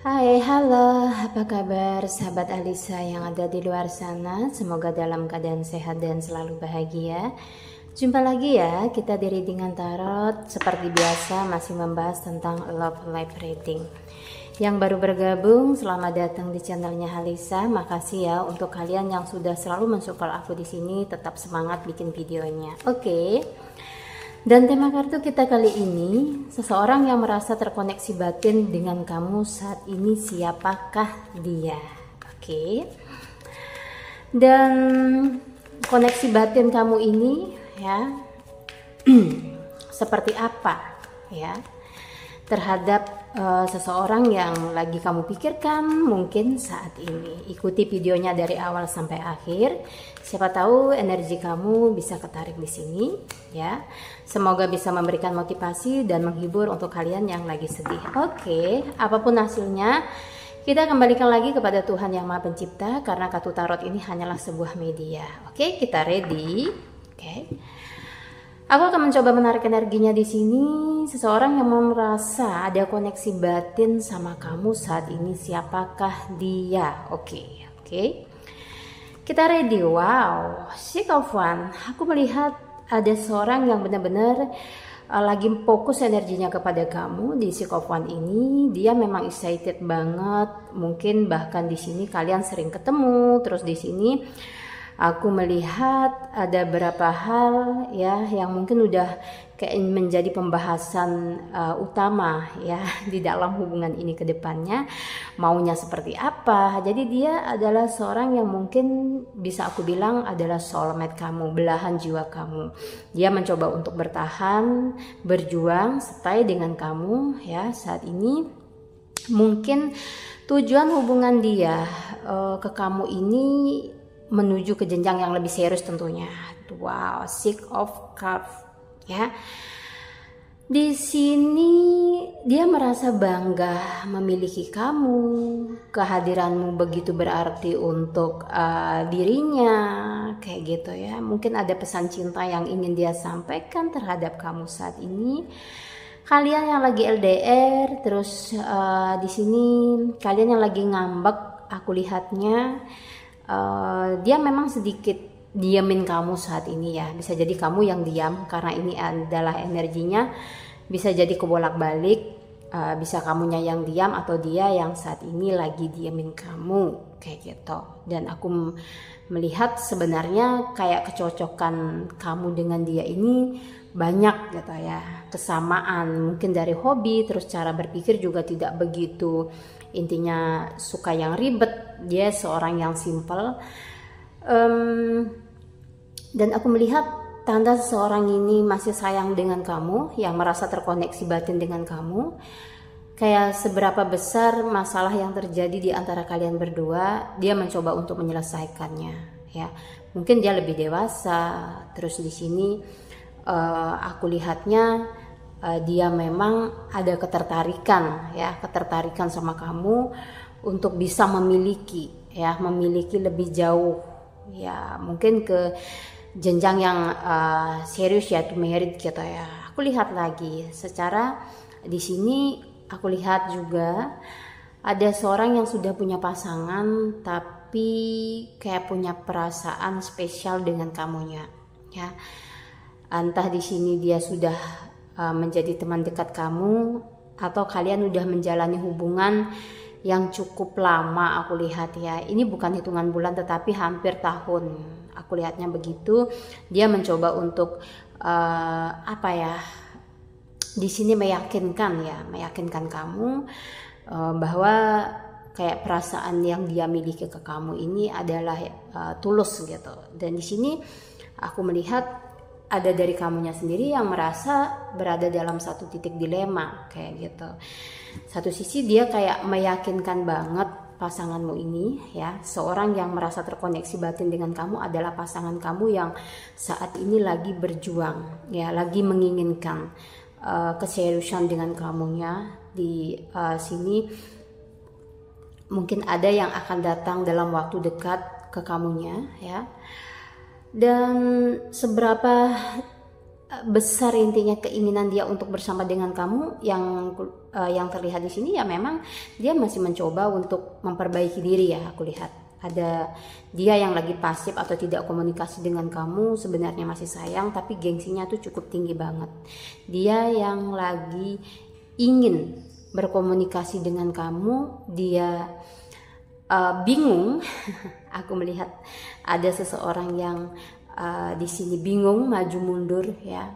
Hai, halo, apa kabar sahabat Alisa yang ada di luar sana? Semoga dalam keadaan sehat dan selalu bahagia. Jumpa lagi ya, kita di Readingan Tarot. Seperti biasa masih membahas tentang Love Life Reading. Yang baru bergabung, selamat datang di channelnya Alisa. Makasih ya untuk kalian yang sudah selalu mensupport aku di sini, tetap semangat bikin videonya. Oke. Dan tema kartu kita kali ini, seseorang yang merasa terkoneksi batin dengan kamu saat ini, siapakah dia? Oke. Dan koneksi batin kamu ini ya seperti apa ya terhadap seseorang yang lagi kamu pikirkan mungkin saat ini. Ikuti videonya dari awal sampai akhir. Siapa tahu energi kamu bisa ketarik di sini ya. Semoga bisa memberikan motivasi dan menghibur untuk kalian yang lagi sedih. Oke, apapun hasilnya, kita kembalikan lagi kepada Tuhan Yang Maha Pencipta karena kartu tarot ini hanyalah sebuah media. Oke, kita ready. Oke. Aku akan mencoba menarik energinya di sini. Seseorang yang merasa ada koneksi batin sama kamu saat ini, siapakah dia? Oke. Kita ready. Wow, Six of Wands. Aku melihat ada seorang yang benar-benar lagi fokus energinya kepada kamu di Six of Wands ini. Dia memang excited banget. Mungkin bahkan di sini kalian sering ketemu. Terus di sini aku melihat ada beberapa hal ya yang mungkin udah kayak menjadi pembahasan utama ya di dalam hubungan ini ke depannya, maunya seperti apa. Jadi dia adalah seorang yang mungkin bisa aku bilang adalah soulmate kamu, belahan jiwa kamu. Dia mencoba untuk bertahan, berjuang, stay dengan kamu ya saat ini. Mungkin tujuan hubungan dia ke kamu ini menuju ke jenjang yang lebih serius tentunya. Wow, Six of Cups ya. Di sini dia merasa bangga memiliki kamu. Kehadiranmu begitu berarti untuk dirinya, kayak gitu ya. Mungkin ada pesan cinta yang ingin dia sampaikan terhadap kamu saat ini. Kalian yang lagi LDR, terus di sini kalian yang lagi ngambek, aku lihatnya dia memang sedikit diamin kamu saat ini ya. Bisa jadi kamu yang diam karena ini adalah energinya. Bisa jadi kebolak-balik, bisa kamunya yang diam atau dia yang saat ini lagi diamin kamu kayak gitu. Dan aku melihat sebenarnya kayak kecocokan kamu dengan dia ini banyak gitu ya, kesamaan mungkin dari hobi, terus cara berpikir juga tidak begitu intinya suka yang ribet. Dia seorang yang simple, dan aku melihat tanda seseorang ini masih sayang dengan kamu, yang merasa terkoneksi batin dengan kamu. Kayak seberapa besar masalah yang terjadi di antara kalian berdua, dia mencoba untuk menyelesaikannya ya. Mungkin dia lebih dewasa. Terus di sini aku lihatnya dia memang ada ketertarikan ya, ketertarikan sama kamu untuk bisa memiliki lebih jauh ya, mungkin ke jenjang yang serius ya, to married gitu ya. Aku lihat lagi secara di sini, aku lihat juga ada seorang yang sudah punya pasangan tapi kayak punya perasaan spesial dengan kamunya ya. Entah di sini dia sudah menjadi teman dekat kamu atau kalian udah menjalani hubungan yang cukup lama. Aku lihat ya, ini bukan hitungan bulan tetapi hampir tahun. Aku lihatnya begitu. Dia mencoba untuk di sini meyakinkan kamu bahwa kayak perasaan yang dia miliki ke kamu ini adalah tulus gitu. Dan di sini aku melihat ada dari kamunya sendiri yang merasa berada dalam satu titik dilema kayak gitu. Satu sisi dia kayak meyakinkan banget pasanganmu ini ya, seorang yang merasa terkoneksi batin dengan kamu adalah pasangan kamu yang saat ini lagi berjuang ya, lagi menginginkan keseriusan dengan kamunya. Di sini mungkin ada yang akan datang dalam waktu dekat ke kamunya ya. Dan seberapa besar intinya keinginan dia untuk bersama dengan kamu. Yang terlihat di sini ya memang dia masih mencoba untuk memperbaiki diri ya, aku lihat. Ada dia yang lagi pasif atau tidak komunikasi dengan kamu, sebenarnya masih sayang tapi gengsinya tuh cukup tinggi banget. Dia yang lagi ingin berkomunikasi dengan kamu, dia bingung. Aku melihat ada seseorang yang di sini bingung maju mundur ya.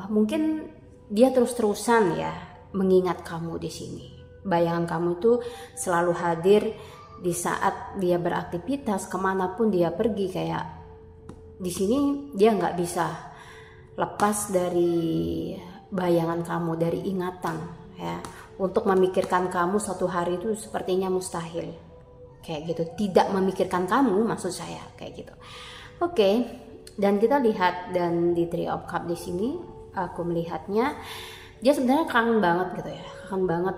Mungkin dia terus-terusan ya mengingat kamu di sini. Bayangan kamu tuh selalu hadir di saat dia beraktivitas, kemanapun dia pergi. Kayak di sini dia nggak bisa lepas dari bayangan kamu, dari ingatan ya. Untuk memikirkan kamu satu hari itu sepertinya mustahil. Kayak gitu, tidak memikirkan kamu maksud saya, kayak gitu. Oke, dan kita lihat dan di Three of Cups di sini aku melihatnya dia sebenarnya kangen banget gitu ya, kangen banget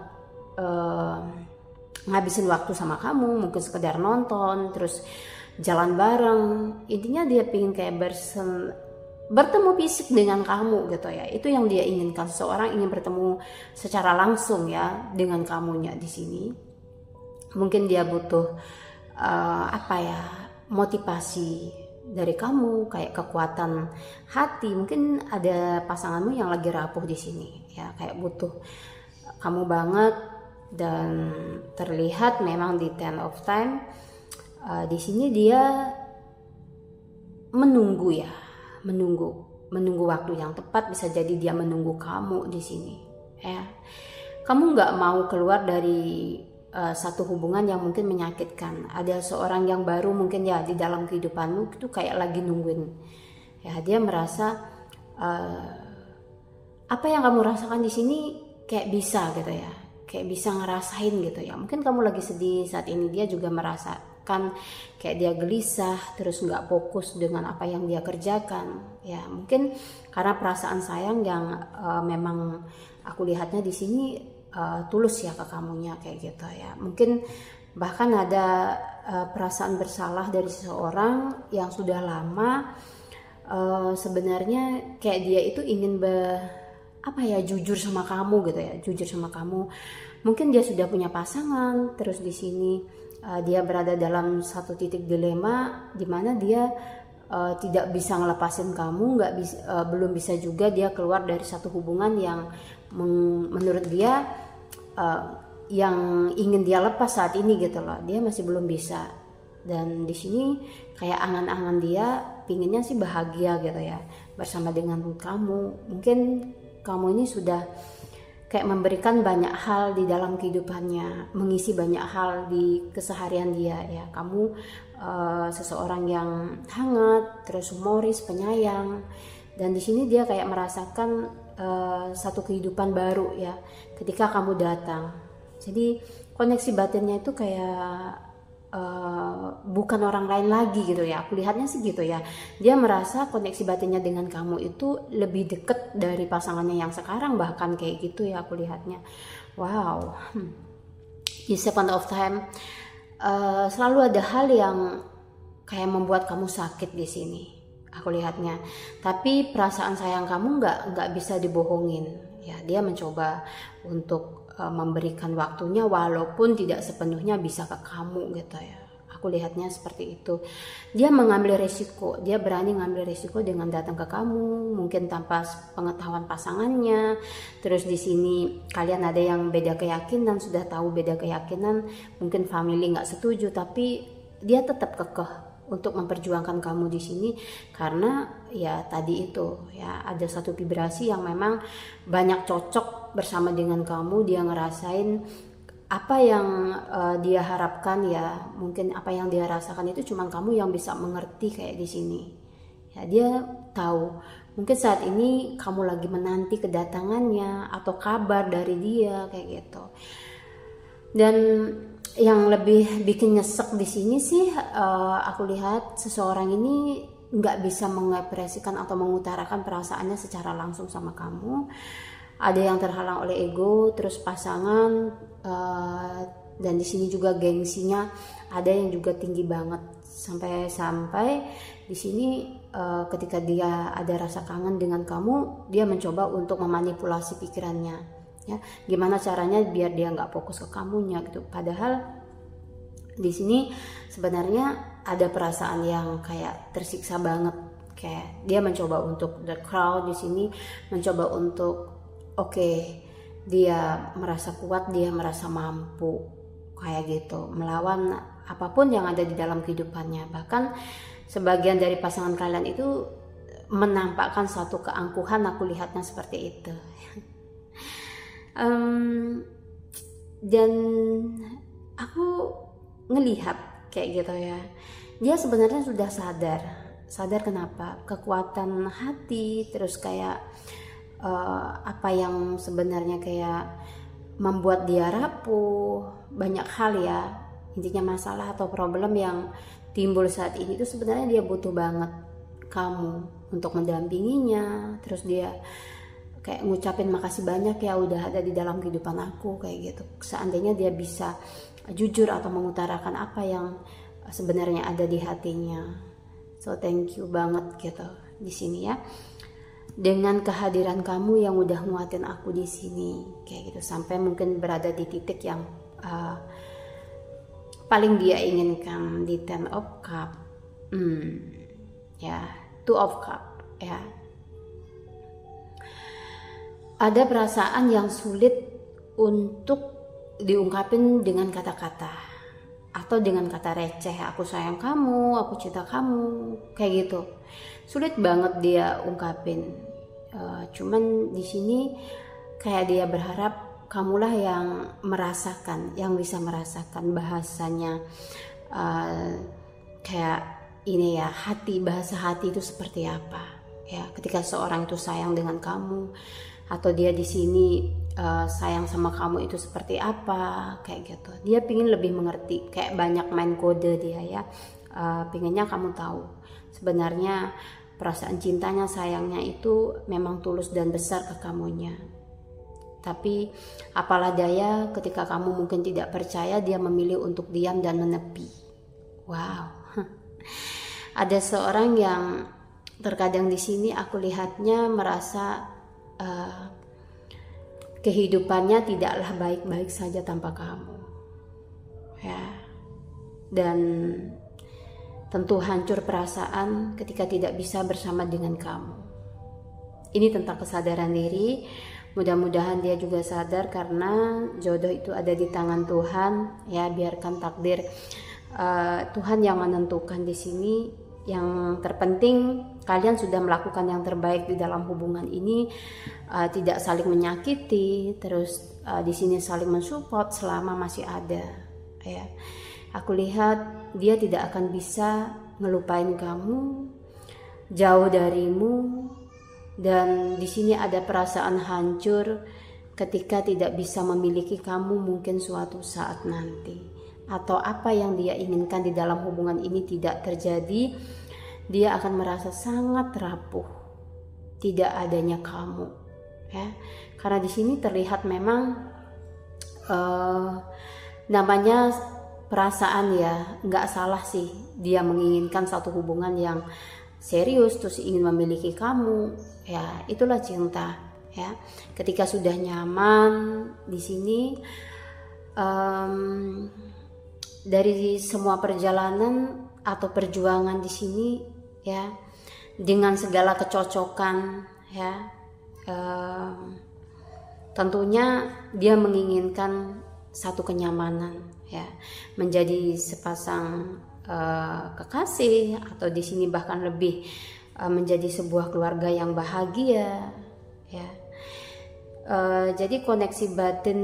ngabisin waktu sama kamu, mungkin sekedar nonton, terus jalan bareng. Intinya dia pengen kayak bertemu fisik dengan kamu gitu ya. Itu yang dia inginkan, seseorang ingin bertemu secara langsung ya dengan kamunya di sini. Mungkin dia butuh motivasi dari kamu, kayak kekuatan hati. Mungkin ada pasanganmu yang lagi rapuh di sini ya, kayak butuh kamu banget. Dan terlihat memang di Ten of Time di sini dia menunggu ya, menunggu waktu yang tepat. Bisa jadi dia menunggu kamu di sini ya. Kamu nggak mau keluar dari satu hubungan yang mungkin menyakitkan. Ada seorang yang baru mungkin ya di dalam kehidupanmu itu kayak lagi nungguin ya. Dia merasa apa yang kamu rasakan di sini kayak bisa gitu ya, kayak bisa ngerasain gitu ya. Mungkin kamu lagi sedih saat ini, dia juga merasakan kayak dia gelisah, terus nggak fokus dengan apa yang dia kerjakan ya. Mungkin karena perasaan sayang yang memang aku lihatnya di sini tulus ya ke kamunya, kayak gitu ya. Mungkin bahkan ada perasaan bersalah dari seseorang yang sudah lama sebenarnya kayak dia itu ingin jujur sama kamu gitu ya, jujur sama kamu. Mungkin dia sudah punya pasangan, terus di sini dia berada dalam satu titik dilema di mana dia tidak bisa ngelepasin kamu, belum bisa juga dia keluar dari satu hubungan yang menurut dia yang ingin dia lepas saat ini gitu loh. Dia masih belum bisa. Dan di sini kayak angan-angan dia pinginnya sih bahagia gitu ya bersama dengan kamu. Mungkin kamu ini sudah kayak memberikan banyak hal di dalam kehidupannya, mengisi banyak hal di keseharian dia ya. Kamu seseorang yang hangat, terus humoris, penyayang. Dan di sini dia kayak merasakan satu kehidupan baru ya ketika kamu datang. Jadi koneksi batinnya itu kayak bukan orang lain lagi gitu ya. Aku lihatnya sih gitu ya. Dia merasa koneksi batinnya dengan kamu itu lebih dekat dari pasangannya yang sekarang, bahkan kayak gitu ya aku lihatnya. Wow. Di Seven of Time selalu ada hal yang kayak membuat kamu sakit di sini. Aku lihatnya, tapi perasaan sayang kamu nggak bisa dibohongin ya. Dia mencoba untuk memberikan waktunya walaupun tidak sepenuhnya bisa ke kamu gitu ya. Aku lihatnya seperti itu. Dia mengambil resiko, dia berani ngambil resiko dengan datang ke kamu, mungkin tanpa pengetahuan pasangannya. Terus di sini kalian ada yang beda keyakinan, sudah tahu beda keyakinan, mungkin family nggak setuju, tapi dia tetap kekeh untuk memperjuangkan kamu di sini karena ya tadi itu ya ada satu vibrasi yang memang banyak cocok bersama dengan kamu. Dia ngerasain apa yang dia harapkan ya, mungkin apa yang dia rasakan itu cuman kamu yang bisa mengerti kayak di sini ya. Dia tahu mungkin saat ini kamu lagi menanti kedatangannya atau kabar dari dia kayak gitu. Dan yang lebih bikin nyesek di sini sih aku lihat seseorang ini nggak bisa mengekspresikan atau mengutarakan perasaannya secara langsung sama kamu. Ada yang terhalang oleh ego, terus pasangan, dan di sini juga gengsinya ada yang juga tinggi banget sampai di sini ketika dia ada rasa kangen dengan kamu, dia mencoba untuk memanipulasi pikirannya, ya. Gimana caranya biar dia nggak fokus ke kamunya gitu. Padahal di sini sebenarnya ada perasaan yang kayak tersiksa banget, kayak dia mencoba untuk the crowd di sini mencoba untuk dia merasa kuat, dia merasa mampu kayak gitu melawan apapun yang ada di dalam kehidupannya. Bahkan sebagian dari pasangan kalian itu menampakkan suatu keangkuhan, aku lihatnya seperti itu. Dan aku ngelihat kayak gitu ya, dia sebenarnya sudah sadar kenapa kekuatan hati, terus kayak apa yang sebenarnya kayak membuat dia rapuh, banyak hal ya, intinya masalah atau problem yang timbul saat ini itu sebenarnya dia butuh banget kamu untuk mendampinginya. Terus dia kayak ngucapin makasih banyak ya udah ada di dalam kehidupan aku kayak gitu. Seandainya dia bisa jujur atau mengutarakan apa yang sebenarnya ada di hatinya. So thank you banget gitu di sini ya. Dengan kehadiran kamu yang udah nguatin aku di sini kayak gitu sampai mungkin berada di titik yang paling dia inginkan di Ten of Cup. Ya, Two of Cup ya. Ada perasaan yang sulit untuk diungkapin dengan kata-kata atau dengan kata receh, aku sayang kamu, aku cinta kamu, kayak gitu. Sulit banget dia ungkapin. Cuman di sini kayak dia berharap kamulah yang merasakan, yang bisa merasakan bahasanya. Kayak ini ya, bahasa hati itu seperti apa ya, ketika seorang itu sayang dengan kamu atau dia di sini sayang sama kamu itu seperti apa kayak gitu. Dia pingin lebih mengerti, kayak banyak main kode dia ya. Pinginnya kamu tahu sebenarnya perasaan cintanya, sayangnya itu memang tulus dan besar ke kamunya. Tapi apalah daya ketika kamu mungkin tidak percaya, dia memilih untuk diam dan menepi. Wow. Ada seorang yang terkadang di sini aku lihatnya merasa kehidupannya tidaklah baik-baik saja tanpa kamu ya, dan tentu hancur perasaan ketika tidak bisa bersama dengan kamu. Ini tentang kesadaran diri. Mudah-mudahan dia juga sadar karena jodoh itu ada di tangan Tuhan ya. Biarkan takdir Tuhan yang menentukan di sini. Yang terpenting kalian sudah melakukan yang terbaik di dalam hubungan ini, tidak saling menyakiti, terus di sini saling mensupport selama masih ada ya. Aku lihat dia tidak akan bisa ngelupain kamu, jauh darimu, dan di sini ada perasaan hancur ketika tidak bisa memiliki kamu mungkin suatu saat nanti. Atau apa yang dia inginkan di dalam hubungan ini tidak terjadi, dia akan merasa sangat rapuh tidak adanya kamu ya. Karena di sini terlihat memang namanya perasaan ya, nggak salah sih dia menginginkan satu hubungan yang serius terus ingin memiliki kamu ya. Itulah cinta ya. Ketika sudah nyaman di sini, dari semua perjalanan atau perjuangan di sini ya, dengan segala kecocokan ya, tentunya dia menginginkan satu kenyamanan ya, menjadi sepasang kekasih atau di sini bahkan lebih menjadi sebuah keluarga yang bahagia ya. Jadi koneksi batin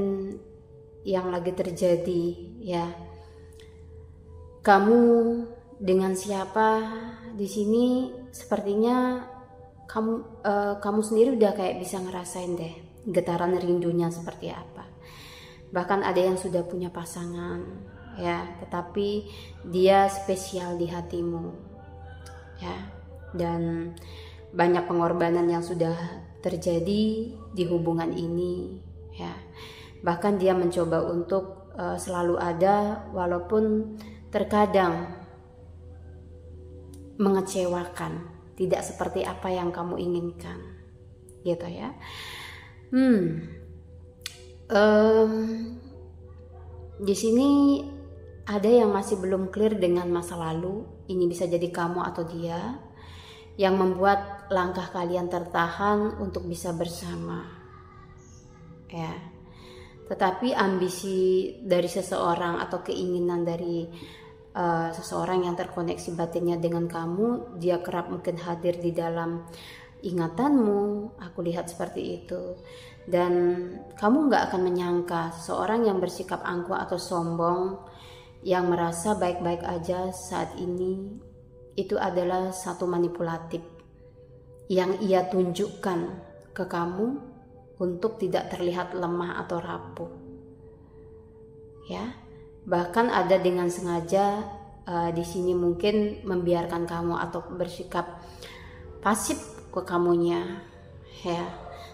yang lagi terjadi ya. Kamu dengan siapa di sini sepertinya kamu sendiri udah kayak bisa ngerasain deh getaran rindunya seperti apa. Bahkan ada yang sudah punya pasangan ya, tetapi dia spesial di hatimu ya. Dan banyak pengorbanan yang sudah terjadi di hubungan ini ya. Bahkan dia mencoba untuk selalu ada walaupun terkadang mengecewakan tidak seperti apa yang kamu inginkan, gitu ya. Di sini ada yang masih belum clear dengan masa lalu. Ini bisa jadi kamu atau dia yang membuat langkah kalian tertahan untuk bisa bersama, ya. Tetapi ambisi dari seseorang atau keinginan dari seseorang yang terkoneksi batinnya dengan kamu, dia kerap mungkin hadir di dalam ingatanmu. Aku lihat seperti itu. Dan kamu gak akan menyangka seseorang yang bersikap angkuh atau sombong, yang merasa baik-baik aja saat ini, itu adalah satu manipulatif yang ia tunjukkan ke kamu untuk tidak terlihat lemah atau rapuh, ya. Bahkan ada dengan sengaja di sini mungkin membiarkan kamu atau bersikap pasif ke kamunya, ya.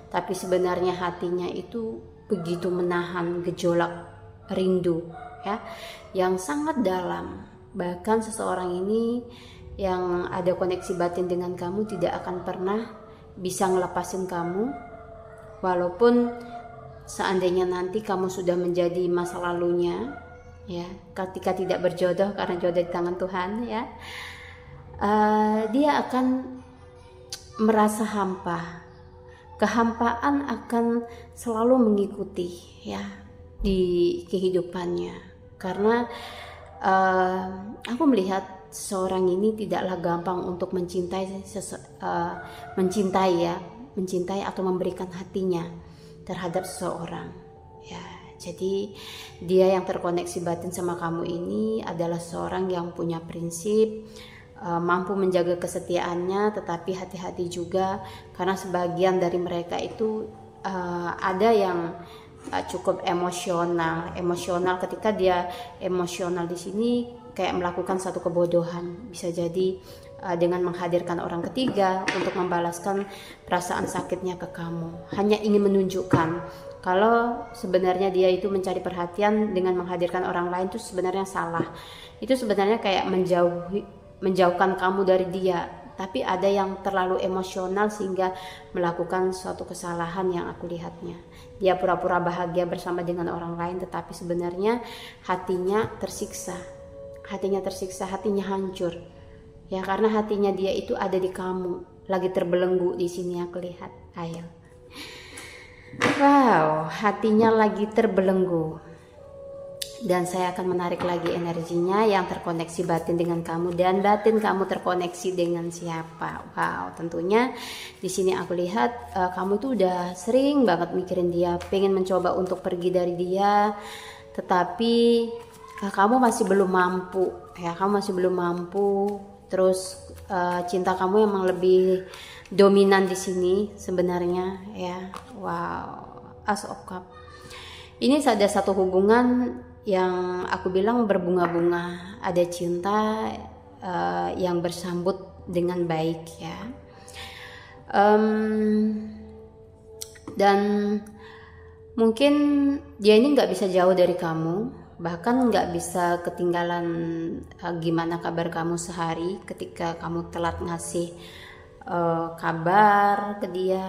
Tapi sebenarnya hatinya itu begitu menahan gejolak rindu, ya, yang sangat dalam. Bahkan seseorang ini yang ada koneksi batin dengan kamu tidak akan pernah bisa ngelepasin kamu, walaupun seandainya nanti kamu sudah menjadi masa lalunya, ya, ketika tidak berjodoh karena jodoh di tangan Tuhan, ya, dia akan merasa hampa. Kehampaan akan selalu mengikuti, ya, di kehidupannya, karena aku melihat seorang ini tidaklah gampang untuk mencintai atau memberikan hatinya terhadap seseorang, ya. Jadi dia yang terkoneksi batin sama kamu ini adalah seorang yang punya prinsip, mampu menjaga kesetiaannya, tetapi hati-hati juga karena sebagian dari mereka itu ada yang cukup emosional. Ketika dia emosional di sini kayak melakukan satu kebodohan, bisa jadi dengan menghadirkan orang ketiga untuk membalaskan perasaan sakitnya ke kamu, hanya ingin menunjukkan kalau sebenarnya dia itu mencari perhatian dengan menghadirkan orang lain. Itu sebenarnya salah. Itu sebenarnya kayak menjauhkan kamu dari dia. Tapi ada yang terlalu emosional sehingga melakukan suatu kesalahan yang aku lihatnya. Dia pura-pura bahagia bersama dengan orang lain, tetapi sebenarnya hatinya tersiksa. Hatinya hancur. Ya, karena hatinya dia itu ada di kamu, lagi terbelenggu di sini aku lihat. Ayo. Wow, hatinya lagi terbelenggu. Dan saya akan menarik lagi energinya yang terkoneksi batin dengan kamu, dan batin kamu terkoneksi dengan siapa? Wow, tentunya di sini aku lihat kamu tuh udah sering banget mikirin dia, pengen mencoba untuk pergi dari dia, tetapi kamu masih belum mampu, ya. Kamu masih belum mampu. Terus cinta kamu emang lebih dominan di sini sebenarnya, ya. Wow, As of Cup. Ini ada satu hubungan yang aku bilang berbunga-bunga, ada cinta yang bersambut dengan baik, ya. Dan mungkin dia ini nggak bisa jauh dari kamu, bahkan nggak bisa ketinggalan gimana kabar kamu sehari ketika kamu telat ngasih kabar ke dia.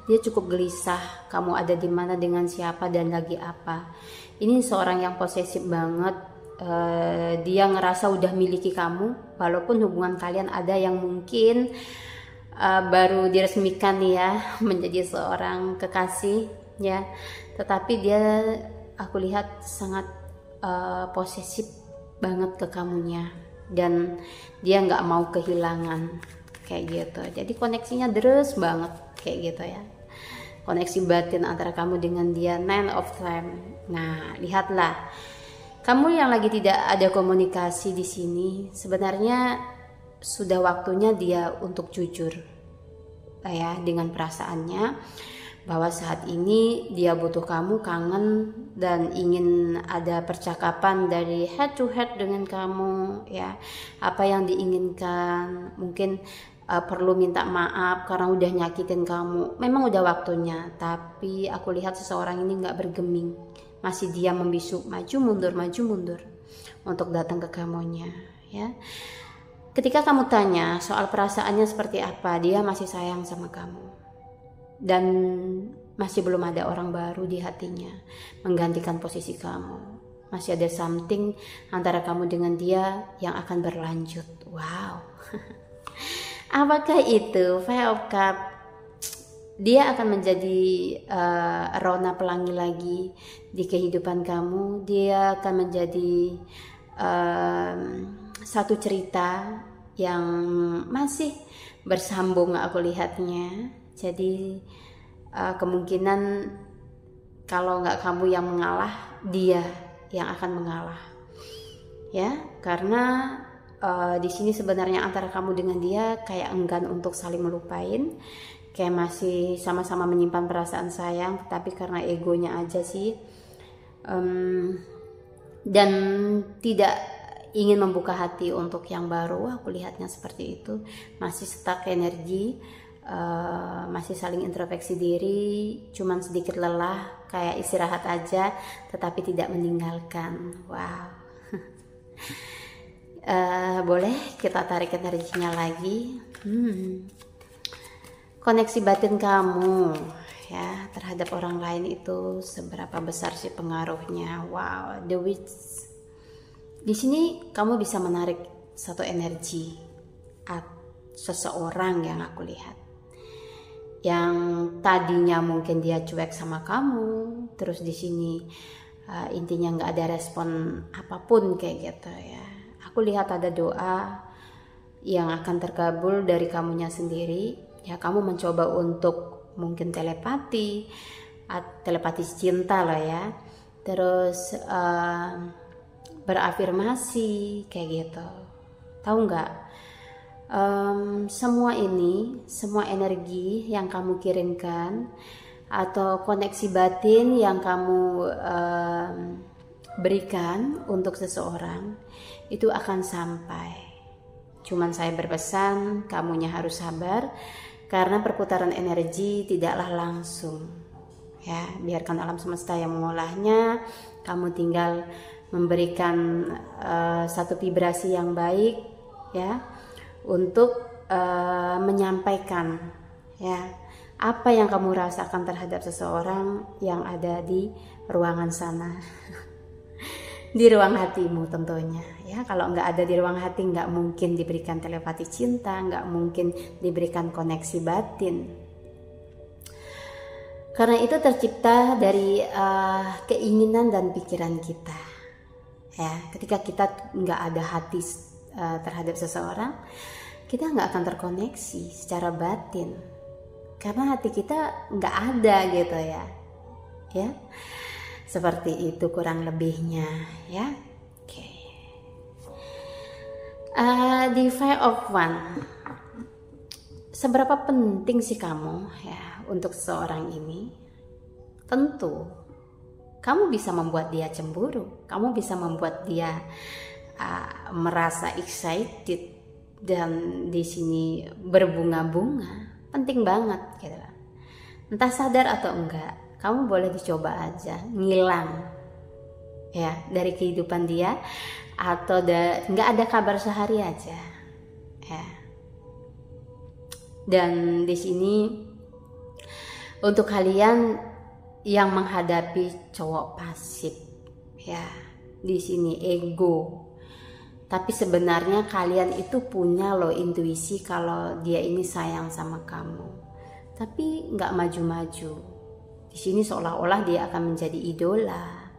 Dia cukup gelisah kamu ada di mana, dengan siapa, dan lagi apa. Ini seorang yang posesif banget. Dia ngerasa udah miliki kamu, walaupun hubungan kalian ada yang mungkin baru diresmikan, ya, menjadi seorang kekasih, ya. Tetapi dia, aku lihat sangat posesif banget ke kamunya, dan dia nggak mau kehilangan, kayak gitu. Jadi koneksinya deres banget, kayak gitu, ya. Koneksi batin antara kamu dengan dia, 9 of Time. Nah, lihatlah, kamu yang lagi tidak ada komunikasi di sini, sebenarnya sudah waktunya dia untuk jujur, ya, dengan perasaannya, bahwa saat ini dia butuh kamu, kangen, dan ingin ada percakapan dari head to head dengan kamu, ya. Apa yang diinginkan, mungkin perlu minta maaf karena udah nyakitin kamu. Memang udah waktunya, tapi aku lihat seseorang ini nggak bergeming, masih dia membisu, maju mundur untuk datang ke kamunya, ya. ketika kamu tanya soal perasaannya seperti apa, dia masih sayang sama kamu. Dan masih belum ada orang baru di hatinya menggantikan posisi kamu. Masih ada something antara kamu dengan dia yang akan berlanjut. Wow. Apakah itu Five of Cups? Dia akan menjadi rona pelangi lagi di kehidupan kamu. Dia akan menjadi satu cerita yang masih bersambung, aku lihatnya. Jadi kemungkinan kalau nggak kamu yang mengalah, dia yang akan mengalah, ya. Karena di sini sebenarnya antara kamu dengan dia kayak enggan untuk saling melupain, kayak masih sama-sama menyimpan perasaan sayang, tapi karena egonya aja sih, dan tidak ingin membuka hati untuk yang baru. Aku lihatnya seperti itu, masih stuck energi, masih saling introspeksi diri, cuman sedikit lelah, kayak istirahat aja, tetapi tidak meninggalkan. Wow. Boleh kita tarik energinya lagi. Koneksi batin kamu ya terhadap orang lain itu seberapa besar sih pengaruhnya? Wow, the witch. Di sini kamu bisa menarik satu energi seseorang yang aku lihat, yang tadinya mungkin dia cuek sama kamu, terus di sini intinya nggak ada respon apapun kayak gitu ya. Aku lihat ada doa yang akan terkabul dari kamunya sendiri. Ya, kamu mencoba untuk mungkin telepati cinta lah ya. Terus berafirmasi kayak gitu. Tahu nggak? Semua energi yang kamu kirimkan atau koneksi batin yang kamu berikan untuk seseorang itu akan sampai. Cuman saya berpesan, kamunya harus sabar karena perputaran energi tidaklah langsung. Ya, biarkan alam semesta yang mengolahnya. Kamu tinggal memberikan satu vibrasi yang baik ya untuk menyampaikan ya apa yang kamu rasakan terhadap seseorang yang ada di ruangan sana. Di ruang hatimu tentunya ya. Kalau nggak ada di ruang hati, nggak mungkin diberikan telepati cinta, nggak mungkin diberikan koneksi batin. Karena itu tercipta dari keinginan dan pikiran kita ya. Ketika kita nggak ada hati terhadap seseorang, kita nggak akan terkoneksi secara batin karena hati kita nggak ada gitu ya. Seperti itu kurang lebihnya ya. Oke. Di Five of Wands, seberapa penting sih kamu ya untuk seseorang ini? Tentu kamu bisa membuat dia cemburu, kamu bisa membuat dia merasa excited dan di sini berbunga-bunga. Penting banget gitu. Entah sadar atau enggak, kamu boleh dicoba aja ngilang ya dari kehidupan dia, atau nggak ada kabar sehari aja ya. Dan di sini untuk kalian yang menghadapi cowok pasif ya, di sini ego, tapi sebenarnya kalian itu punya loh intuisi kalau dia ini sayang sama kamu, tapi nggak maju-maju. Di sini seolah-olah dia akan menjadi idola,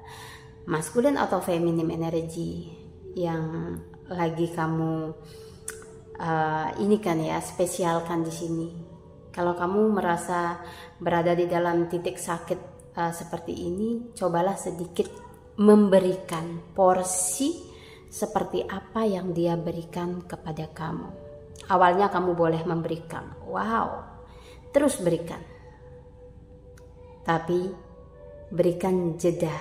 maskulin atau feminim energi yang lagi kamu ini kan ya spesialkan di sini. Kalau kamu merasa berada di dalam titik sakit seperti ini, cobalah sedikit memberikan porsi seperti apa yang dia berikan kepada kamu. Awalnya kamu boleh memberikan, wow, terus berikan. Tapi berikan jeda.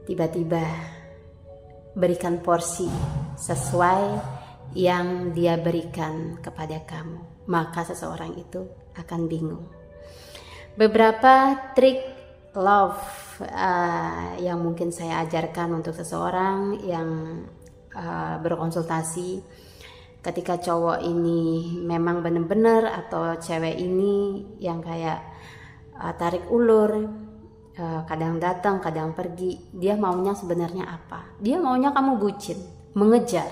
Tiba-tiba berikan porsi sesuai yang dia berikan kepada kamu. Maka seseorang itu akan bingung. Beberapa trik love yang mungkin saya ajarkan untuk seseorang yang berkonsultasi. Ketika cowok ini memang benar-benar atau cewek ini yang kayak tarik ulur, kadang datang, kadang pergi. Dia maunya sebenarnya apa? Dia maunya kamu bucin, mengejar.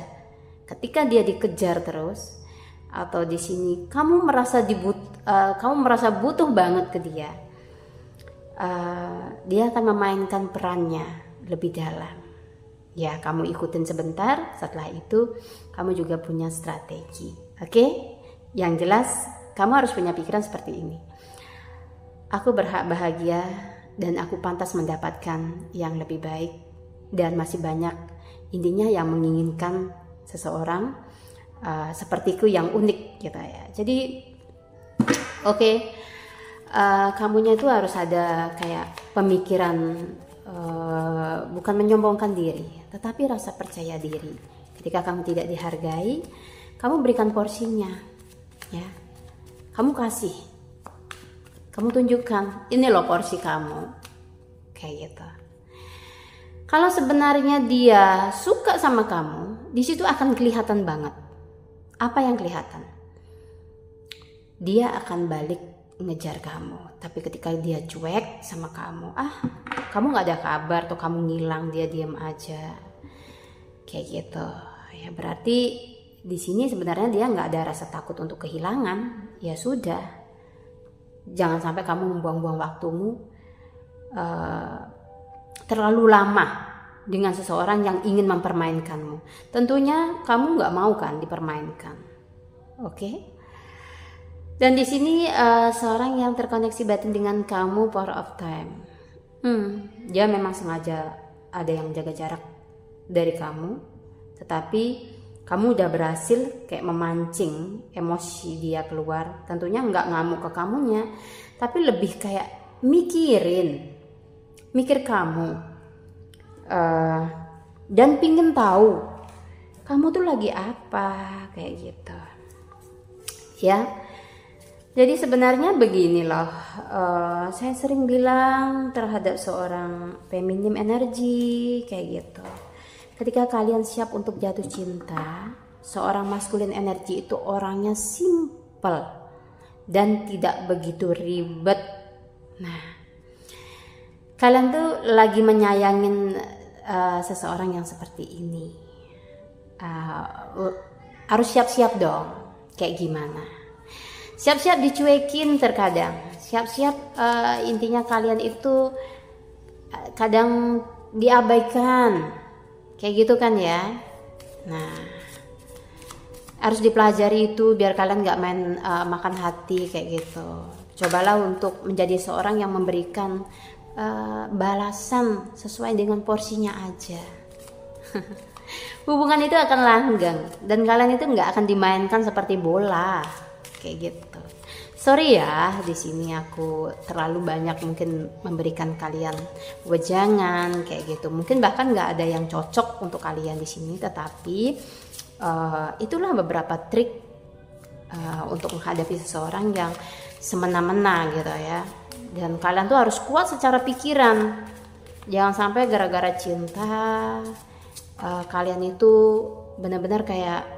Ketika dia dikejar terus, atau di sini kamu merasa butuh banget ke dia, dia akan memainkan perannya lebih dalam. Ya, kamu ikutin sebentar. Setelah itu, kamu juga punya strategi. Oke? Yang jelas, kamu harus punya pikiran seperti ini. Aku berhak bahagia dan aku pantas mendapatkan yang lebih baik, dan masih banyak intinya yang menginginkan seseorang sepertiku yang unik gitu ya. Jadi oke, kamunya itu harus ada kayak pemikiran, bukan menyombongkan diri, tetapi rasa percaya diri. Ketika kamu tidak dihargai, kamu berikan porsinya, ya. Kamu kasih. Kamu tunjukkan, ini loh porsi kamu. Kayak gitu. Kalau sebenarnya dia suka sama kamu, di situ akan kelihatan banget. Apa yang kelihatan? Dia akan balik ngejar kamu. Tapi ketika dia cuek sama kamu, kamu gak ada kabar tuh, kamu ngilang, dia diam aja. Kayak gitu. Ya berarti di sini sebenarnya dia nggak ada rasa takut untuk kehilangan. Ya sudah. Jangan sampai kamu membuang-buang waktumu terlalu lama dengan seseorang yang ingin mempermainkanmu. Tentunya kamu nggak mau kan dipermainkan, oke? Dan di sini seorang yang terkoneksi batin dengan kamu, power of time. Dia memang sengaja ada yang jaga jarak dari kamu, tetapi kamu udah berhasil kayak memancing emosi dia keluar. Tentunya nggak ngamuk ke kamunya, tapi lebih kayak mikir kamu, dan pingin tahu kamu tuh lagi apa, kayak gitu. Ya, jadi sebenarnya begini loh, saya sering bilang terhadap seorang feminim energi kayak gitu. Ketika kalian siap untuk jatuh cinta, seorang maskulin energi itu orangnya simple dan tidak begitu ribet. Nah, kalian tuh lagi menyayangin seseorang yang seperti ini. Harus siap-siap dong. Kayak gimana? Siap-siap dicuekin terkadang. Siap-siap intinya kalian itu kadang diabaikan. Kayak gitu kan ya. Nah, harus dipelajari itu biar kalian gak main makan hati kayak gitu. Cobalah untuk menjadi seorang yang memberikan balasan sesuai dengan porsinya aja. Hubungan itu akan langgeng dan kalian itu gak akan dimainkan seperti bola kayak gitu. Sorry ya, di sini aku terlalu banyak mungkin memberikan kalian wejangan kayak gitu. Mungkin bahkan nggak ada yang cocok untuk kalian di sini, tetapi itulah beberapa trik untuk menghadapi seseorang yang semena-mena gitu ya. Dan kalian tuh harus kuat secara pikiran. Jangan sampai gara-gara cinta kalian itu benar-benar kayak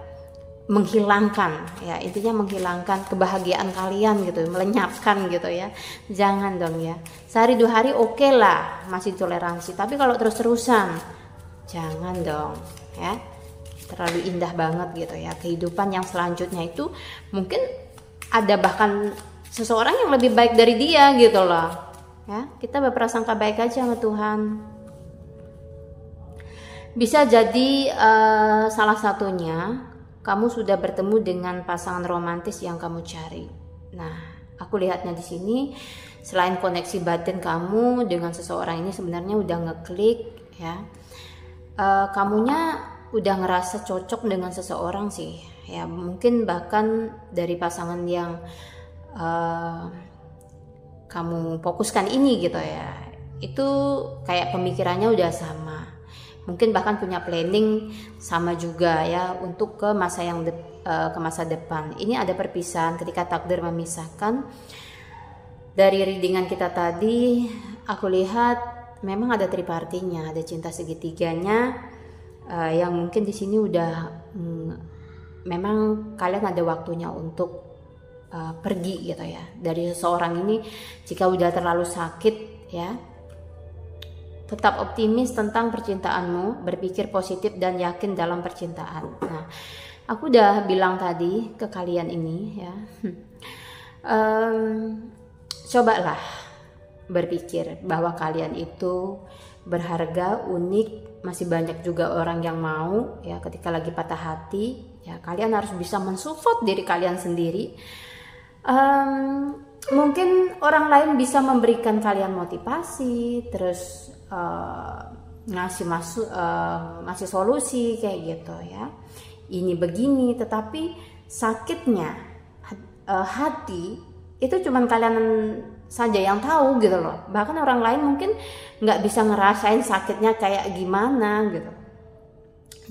menghilangkan, ya intinya menghilangkan kebahagiaan kalian gitu, melenyapkan gitu ya. Jangan dong ya. Sehari 2 hari oke lah, masih toleransi. Tapi kalau terus-terusan, jangan dong ya. Terlalu indah banget gitu ya. Kehidupan yang selanjutnya itu mungkin ada bahkan seseorang yang lebih baik dari dia gitu loh. Ya, kita berprasangka baik aja sama Tuhan. Bisa jadi salah satunya kamu sudah bertemu dengan pasangan romantis yang kamu cari. Nah, aku lihatnya di sini selain koneksi batin kamu dengan seseorang ini sebenarnya udah ngeklik ya. Kamunya udah ngerasa cocok dengan seseorang sih. Ya, mungkin bahkan dari pasangan yang kamu fokuskan ini gitu ya. Itu kayak pemikirannya udah sama. Mungkin bahkan punya planning sama juga ya untuk ke masa ke masa depan. Ini ada perpisahan ketika takdir memisahkan. Dari readingan kita tadi, aku lihat memang ada tripartinya, ada cinta segitiganya. yang mungkin di sini udah memang kalian ada waktunya untuk pergi gitu ya dari seseorang ini. Jika udah terlalu sakit ya, tetap optimis tentang percintaanmu, berpikir positif dan yakin dalam percintaan. Nah, aku udah bilang tadi ke kalian ini ya, cobalah berpikir bahwa kalian itu berharga, unik, masih banyak juga orang yang mau ya. Ketika lagi patah hati ya, kalian harus bisa mensupport diri kalian sendiri. Mungkin orang lain bisa memberikan kalian motivasi, terus ngasih solusi kayak gitu ya. Ini begini, tetapi sakitnya hati itu cuman kalian saja yang tahu gitu loh. Bahkan orang lain mungkin nggak bisa ngerasain sakitnya kayak gimana gitu.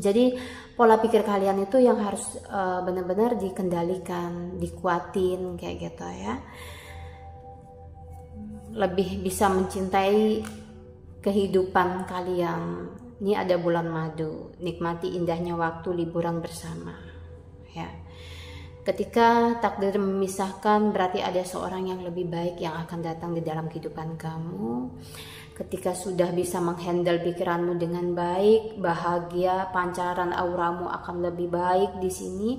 Jadi pola pikir kalian itu yang harus benar-benar dikendalikan, dikuatin kayak gitu ya. Lebih bisa mencintai kehidupan kalian. Ini ada bulan madu, nikmati indahnya waktu liburan bersama ya. Ketika takdir memisahkan, berarti ada seorang yang lebih baik yang akan datang di dalam kehidupan kamu. Ketika sudah bisa menghandle pikiranmu dengan baik, bahagia, pancaran auramu akan lebih baik di sini.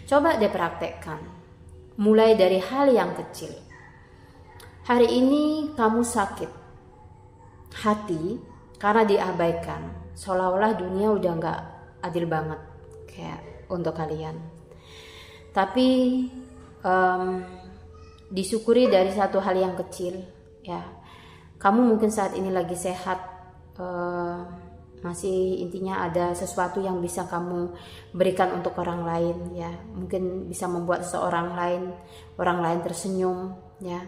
Coba deh praktekkan. Mulai dari hal yang kecil. Hari ini kamu sakit hati karena diabaikan. Seolah-olah dunia udah gak adil banget kayak untuk kalian. Tapi disyukuri dari satu hal yang kecil ya. Kamu mungkin saat ini lagi sehat, masih intinya ada sesuatu yang bisa kamu berikan untuk orang lain ya. Mungkin bisa membuat orang lain tersenyum ya.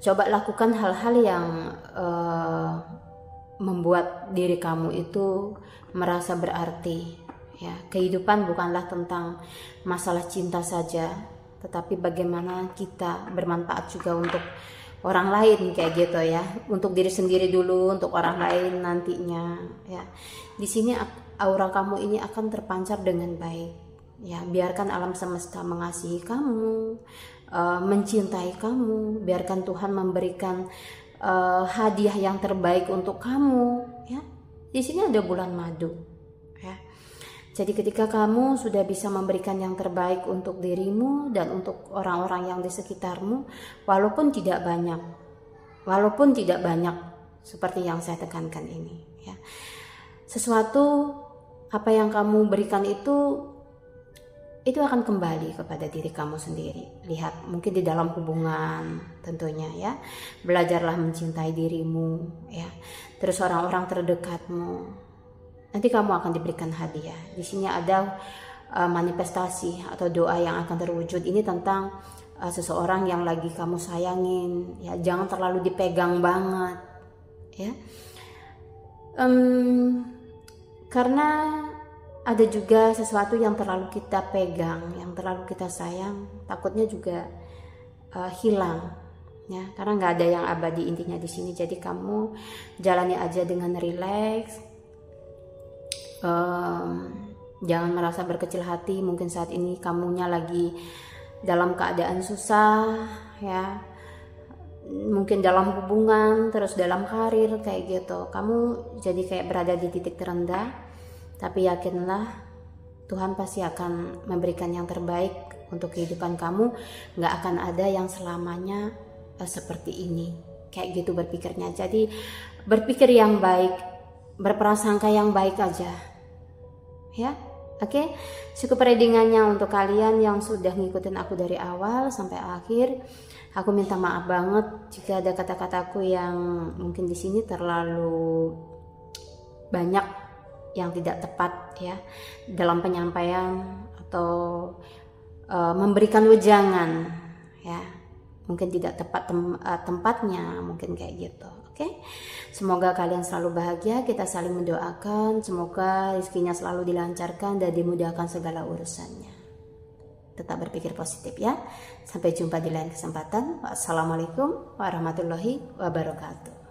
Coba lakukan hal-hal yang membuat diri kamu itu merasa berarti ya. Kehidupan bukanlah tentang masalah cinta saja, tetapi bagaimana kita bermanfaat juga untuk orang lain kayak gitu ya. Untuk diri sendiri dulu, untuk orang lain nantinya ya. Di sini aura kamu ini akan terpancar dengan baik ya. Biarkan alam semesta mengasihi kamu, mencintai kamu. Biarkan Tuhan memberikan hadiah yang terbaik untuk kamu ya. Di sini ada bulan madu ya. Jadi ketika kamu sudah bisa memberikan yang terbaik untuk dirimu dan untuk orang-orang yang di sekitarmu, walaupun tidak banyak seperti yang saya tekankan ini ya. Sesuatu apa yang kamu berikan itu akan kembali kepada diri kamu sendiri. Lihat, mungkin di dalam hubungan tentunya ya. Belajarlah mencintai dirimu ya. Terus orang-orang terdekatmu, nanti kamu akan diberikan hadiah. Di sini ada manifestasi atau doa yang akan terwujud. Ini tentang seseorang yang lagi kamu sayangin ya. Jangan terlalu dipegang banget ya. Karena ada juga sesuatu yang terlalu kita pegang, yang terlalu kita sayang, takutnya juga hilang ya. Karena nggak ada yang abadi intinya di sini. Jadi kamu jalani aja dengan rileks. Jangan merasa berkecil hati. Mungkin saat ini kamunya lagi dalam keadaan susah ya, mungkin dalam hubungan, terus dalam karir kayak gitu. Kamu jadi kayak berada di titik terendah, tapi yakinlah Tuhan pasti akan memberikan yang terbaik untuk kehidupan kamu. Gak akan ada yang selamanya seperti ini kayak gitu berpikirnya. Jadi berpikir yang baik, berprasangka yang baik aja ya. Oke, cukup readingannya untuk kalian yang sudah ngikutin aku dari awal sampai akhir. Aku minta maaf banget jika ada kata-kataku yang mungkin di sini terlalu banyak yang tidak tepat ya dalam penyampaian atau memberikan wejangan ya. Mungkin tidak tepat tempatnya, mungkin kayak gitu. Oke, semoga kalian selalu bahagia. Kita saling mendoakan. Semoga rezekinya selalu dilancarkan dan dimudahkan segala urusannya. Tetap berpikir positif ya. Sampai jumpa di lain kesempatan. Wassalamualaikum warahmatullahi wabarakatuh.